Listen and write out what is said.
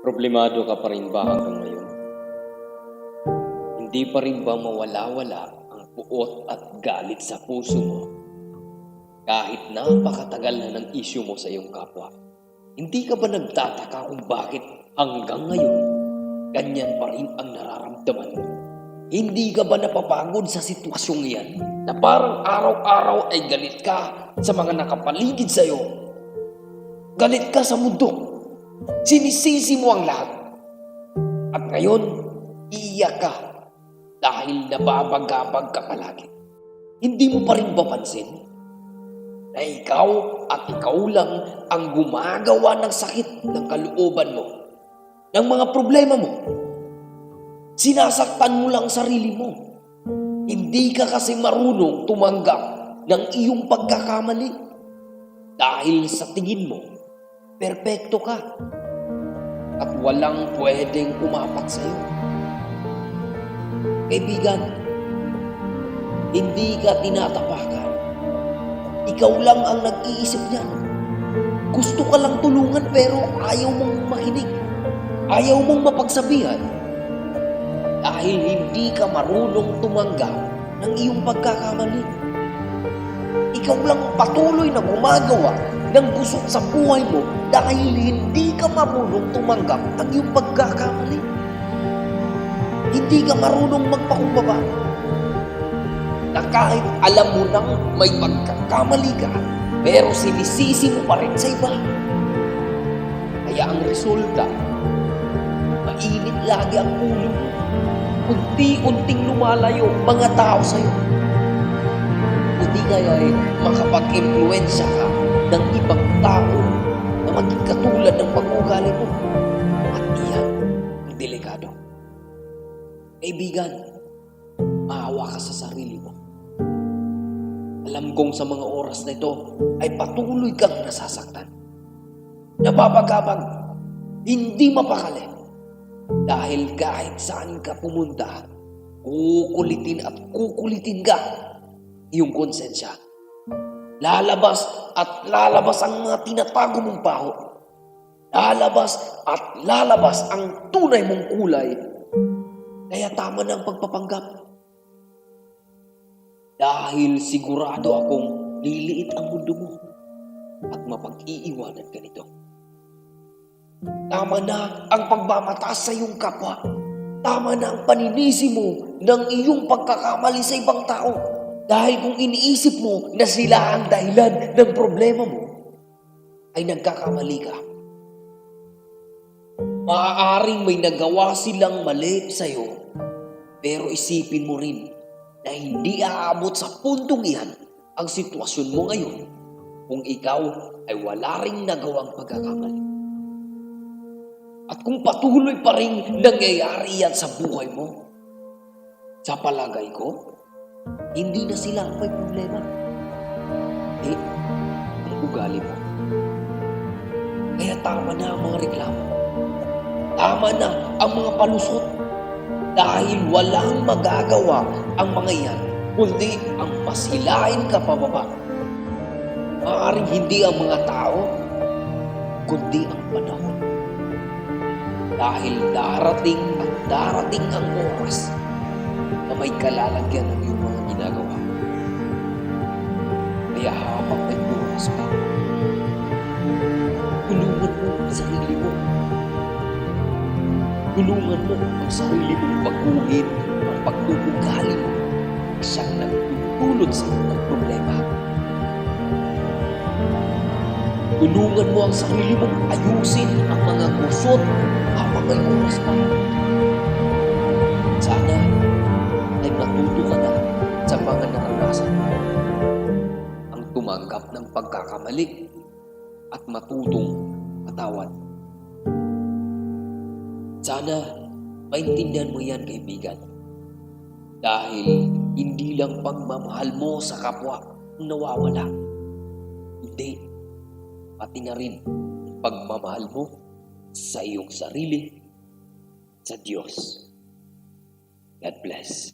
Problemado ka pa rin ba hanggang ngayon? Hindi pa rin ba mawala-wala ang puot at galit sa puso mo kahit napakatagal na ng isyu mo sa iyong kapwa? Hindi ka ba nagtataka kung bakit hanggang ngayon ganyan pa rin ang nararamdaman mo? Hindi ka ba napapagod sa sitwasyong iyan na parang araw-araw ay galit ka sa mga nakapaligid sa iyo? Galit ka sa mundo. Sinisisi mo ang lahat. At ngayon, iiyak ka dahil nababagabag ka palagi. Hindi mo pa rin mapansin na ikaw at ikaw lang ang gumagawa ng sakit ng kalooban mo, ng mga problema mo. Sinasaktan mo lang sarili mo. Hindi ka kasi marunong tumanggap ng iyong pagkakamali dahil sa tingin mo, perpekto ka at walang pwedeng umapat sa iyo. Kaibigan, hindi ka tinatapakan. Ikaw lang ang nag-iisip niyan. Gusto ka lang tulungan pero ayaw mong makinig. Ayaw mong mapagsabihan dahil hindi ka marunong tumanggap ng iyong pagkakamali. Ikaw lang patuloy na gumagawa ng gusot sa buhay mo dahil hindi ka marunong tumanggap ng iyong pagkakamali. Hindi ka marunong magpakumbaba. Na kahit alam mo nang may pagkakamali ka, pero sinisisi mo pa rin sa iba. Kaya ang resulta, mainit lagi ang ulo mo. Unti-unting lumalayo mga tao sa iyo. Hindi kaya makapag-impluwensya ka ng ibang tao na maging katulad ng pag-uugali mo. At iyan ang delikado. Kaibigan, maawa ka sa sarili mo. Alam kong sa mga oras na ito ay patuloy kang nasasaktan. Nababagabag, hindi mapakali. Dahil kahit saan ka pumunta, kukulitin at kukulitin ka iyong konsensya. Lalabas at lalabas ang mga tinatago mong baho. Lalabas at lalabas ang tunay mong kulay. Kaya tama na ang pagpapanggap. Dahil sigurado akong liliit ang mundo mo at mapag-iiwanan ka nito. Tama na ang pagmamataas sa iyong kapwa. Tama na ang paninisi mo ng iyong pagkakamali sa ibang tao. Dahil kung iniisip mo na sila ang dahilan ng problema mo, ay nagkakamali ka. Maaaring may nagawa silang mali sa iyo, pero isipin mo rin na hindi aabot sa puntong iyan ang sitwasyon mo ngayon kung ikaw ay wala ring nagawang pagkakamali. At kung patuloy pa rin nangyayari yan sa buhay mo, sa palagay ko, hindi na sila ang may problema. Ang ugali mo. Kaya tama na ang mga reklamo. Tama na ang mga palusot. Dahil walang magagawa ang mga iyan, kundi ang masilain ka pababa. Maaaring hindi ang mga tao, kundi ang panahon. Dahil darating ang oras na may kalalagyan ng iyong mga ginagawa. Kaya habang may oras pa, tulungan mo ang sarili mo. Tulungan mo ang sarili mong baguhin ang pag-uugali mo siyang nagtutulot sa iyong problema. Tulungan mo ang sarili mong ayusin ang mga gusot habang may oras pa. Sana ay natuto ka na sa mga naranasan mo ang tumanggap ng pagkakamali at matutong patawad. Sana maintindihan mo yan, kaibigan. Dahil hindi lang pagmamahal mo sa kapwa ang nawawala. Hindi, pati na rin pagmamahal mo sa iyong sarili, sa Diyos. God bless.